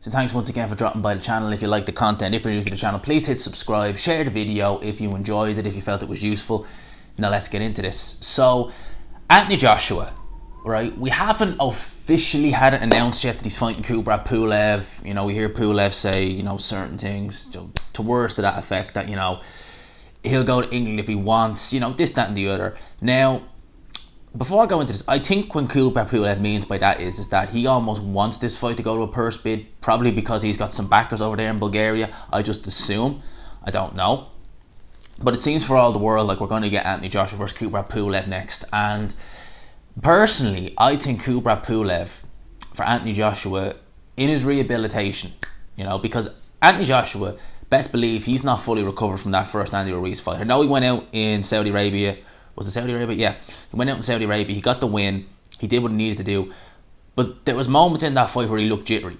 So thanks once again for dropping by the channel. If you like the content, if you're new to the channel, please hit subscribe, share the video if you enjoyed it, if you felt it was useful. Now let's get into this. So, Anthony Joshua, right? We haven't officially had it announced yet that he's fighting Kubrat Pulev. You know, we hear Pulev say, you know, certain things, to words to that effect, that, you know, he'll go to England if he wants, you know, this, that and the other. Now, before I go into this, I think when Kubrat Pulev means by that is that he almost wants this fight to go to a purse bid, probably because he's got some backers over there in Bulgaria. I just assume. I don't know. But it seems for all the world like we're going to get Anthony Joshua versus Kubrat Pulev next. And personally, I think Kubrat Pulev for Anthony Joshua in his rehabilitation, you know, because Anthony Joshua, best believe he's not fully recovered from that first Andy Ruiz fight. I know he went out in Saudi Arabia. Was it Saudi Arabia? Yeah. He went out in Saudi Arabia. He got the win. He did what he needed to do. But there was moments in that fight where he looked jittery.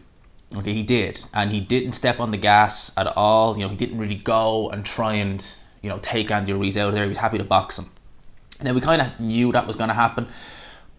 Okay, he did. And he didn't step on the gas at all. You know, he didn't really go and try and, you know, take Andy Ruiz out of there. He was happy to box him. Now, we kind of knew that was going to happen.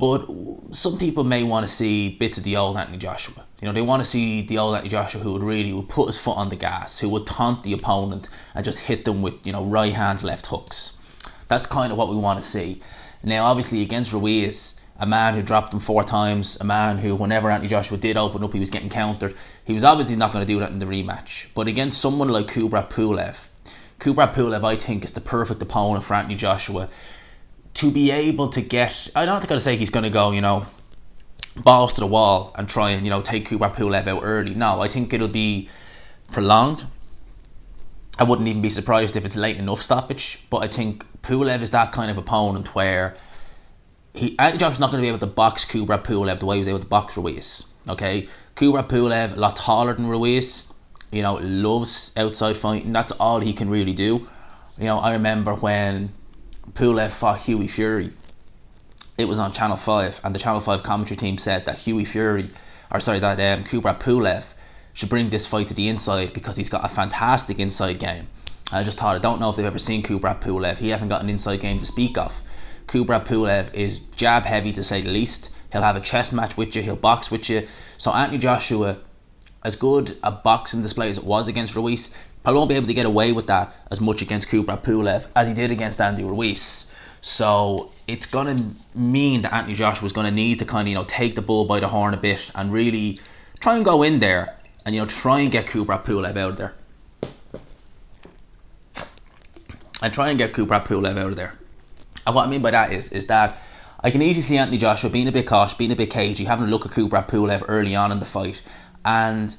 But some people may want to see bits of the old Anthony Joshua. You know, they want to see the old Anthony Joshua who would put his foot on the gas, who would taunt the opponent and just hit them with, you know, right hands, left hooks. That's kind of what we want to see. Now, obviously, against Ruiz, a man who dropped him 4 times, a man who, whenever Anthony Joshua did open up, he was getting countered. He was obviously not going to do that in the rematch. But against someone like Kubrat Pulev, I think, is the perfect opponent for Anthony Joshua to be able to get... I don't think I'd say he's going to go, you know, balls to the wall and try and, you know, take Kubrat Pulev out early. No, I think it'll be prolonged. I wouldn't even be surprised if it's late enough stoppage, but I think Pulev is that kind of opponent where Anthony Joshua's not going to be able to box Kubrat Pulev the way he was able to box Ruiz. Okay, Kubrat Pulev, a lot taller than Ruiz, you know, loves outside fighting. That's all he can really do. You know, I remember when Pulev fought Hughie Fury, it was on Channel 5, and the Channel 5 commentary team said that Kubrat Pulev should bring this fight to the inside because he's got a fantastic inside game. And I just thought, I don't know if they've ever seen Kubrat Pulev. He hasn't got an inside game to speak of. Kubrat Pulev is jab heavy to say the least. He'll have a chess match with you, he'll box with you. So Anthony Joshua, as good a boxing display as it was against Ruiz, probably won't be able to get away with that as much against Kubrat Pulev as he did against Andy Ruiz. So it's going to mean that Anthony Joshua is going to need to kind of, you know, take the bull by the horn a bit and really try and go in there and, you know, try and get Kubrat Pulev out of there. And what I mean by that is that I can easily see Anthony Joshua being a bit cautious, being a bit cagey, having a look at Kubrat Pulev early on in the fight, and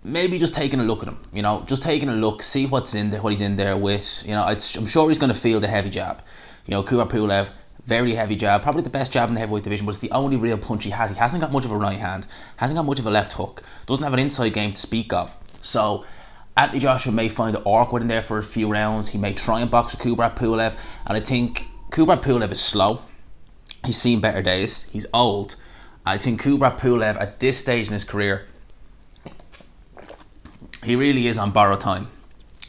maybe just taking a look at him. You know, just taking a look, see what's in there, what he's in there with. You know, I'm sure he's going to feel the heavy jab. You know, Kubrat Pulev, very heavy jab, probably the best jab in the heavyweight division, but it's the only real punch he has. He hasn't got much of a right hand, hasn't got much of a left hook, doesn't have an inside game to speak of. So Anthony Joshua may find it awkward in there for a few rounds. He may try and box with Kubrat Pulev, and I think Kubrat Pulev is slow. He's seen better days. He's old. I think Kubrat Pulev at this stage in his career, he really is on borrowed time,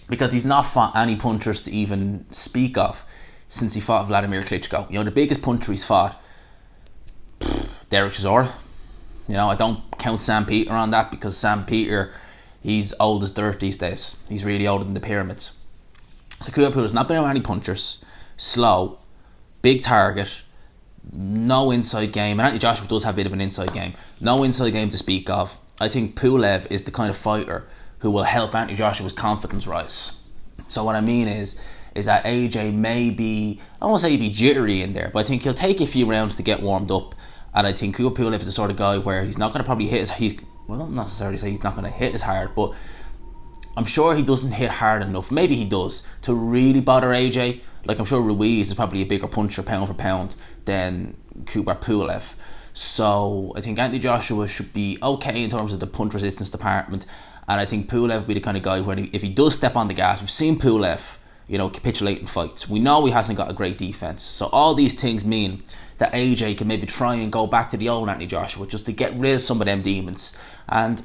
because he's not fought any punchers to even speak of since he fought Vladimir Klitschko. You know, the biggest puncher he's fought, Derek Chisora. You know, I don't count Sam Peter on that, because Sam Peter, he's old as dirt these days. He's really older than the pyramids. So Kubrat Pulev has not been around any punchers, slow, big target, no inside game. And Anthony Joshua does have a bit of an inside game. No inside game to speak of. I think Pulev is the kind of fighter who will help Anthony Joshua's confidence rise. So what I mean is that AJ may be, I won't say he'd be jittery in there, but I think he'll take a few rounds to get warmed up. And I think Kubrat Pulev is the sort of guy where he's not going to probably hit well, not necessarily say he's not going to hit as hard, but I'm sure he doesn't hit hard enough, maybe he does, to really bother AJ. Like, I'm sure Ruiz is probably a bigger puncher pound for pound than Kubrat Pulev. So I think Anthony Joshua should be okay in terms of the punch resistance department, and I think Pulev will be the kind of guy where if he does step on the gas, we've seen Pulev, you know, capitulate in fights. We know he hasn't got a great defense. So all these things mean that AJ can maybe try and go back to the old Anthony Joshua just to get rid of some of them demons. And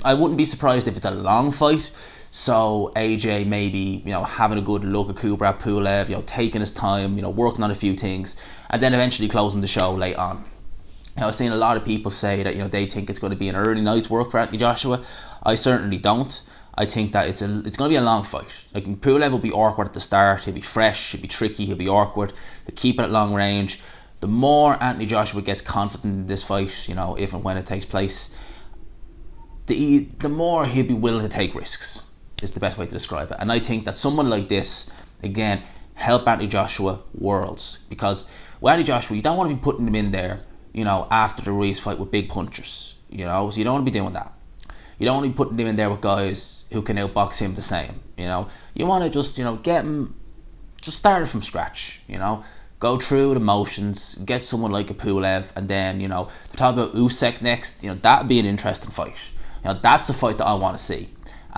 I wouldn't be surprised if it's a long fight. So AJ maybe, you know, having a good look at Kubrat Pulev, you know, taking his time, you know, working on a few things, and then eventually closing the show late on. I've seen a lot of people say that, you know, they think it's going to be an early night's work for Anthony Joshua. I certainly don't. I think that it's going to be a long fight. Like, Pulev will be awkward at the start. He'll be fresh. He'll be tricky. He'll be awkward. He'll keep it at long range. The more Anthony Joshua gets confident in this fight, you know, if and when it takes place, the more he'll be willing to take risks. Is the best way to describe it. And I think that someone like this, again, help Anthony Joshua worlds, because with Anthony Joshua, you don't want to be putting him in there, you know, after the Ruiz fight with big punchers, you know, so you don't want to be doing that. You don't want to be putting him in there with guys who can outbox him the same, you know. You want to just, you know, get him, just start from scratch, you know. Go through the motions, get someone like a Pulev, and then, you know, to talk about Usyk next, you know, that'd be an interesting fight. You know, that's a fight that I want to see.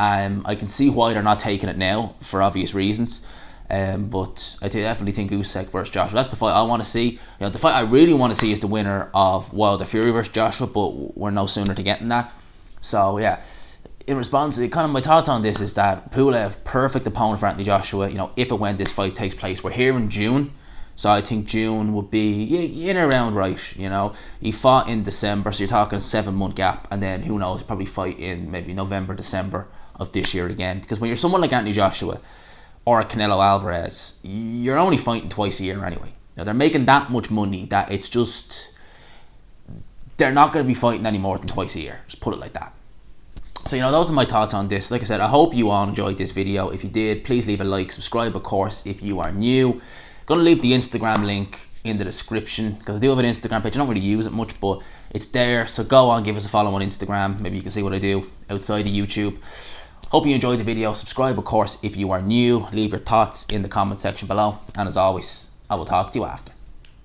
I can see why they're not taking it now, for obvious reasons. But I definitely think Usyk versus Joshua, that's the fight I want to see. You know, the fight I really want to see is the winner of Wilder Fury versus Joshua, but we're no sooner to getting that. So yeah, in response, kind of my thoughts on this is that Pulev, perfect opponent for Anthony Joshua, you know, if and when this fight takes place. We're here in June, so I think June would be in and around right, you know. He fought in December, so you're talking a 7-month gap, and then who knows, probably fight in maybe November, December of this year again. Because when you're someone like Anthony Joshua or Canelo Alvarez, you're only fighting twice a year anyway. Now, they're making that much money that it's just, they're not going to be fighting any more than twice a year. Just put it like that. So, you know, those are my thoughts on this. Like I said, I hope you all enjoyed this video. If you did, please leave a like, subscribe, of course, if you are new. Going to leave the Instagram link in the description, because I do have an Instagram page. I don't really use it much, but it's there. So go on, give us a follow on Instagram. Maybe you can see what I do outside of YouTube. Hope you enjoyed the video. Subscribe, of course, if you are new. Leave your thoughts in the comment section below. And as always, I will talk to you after.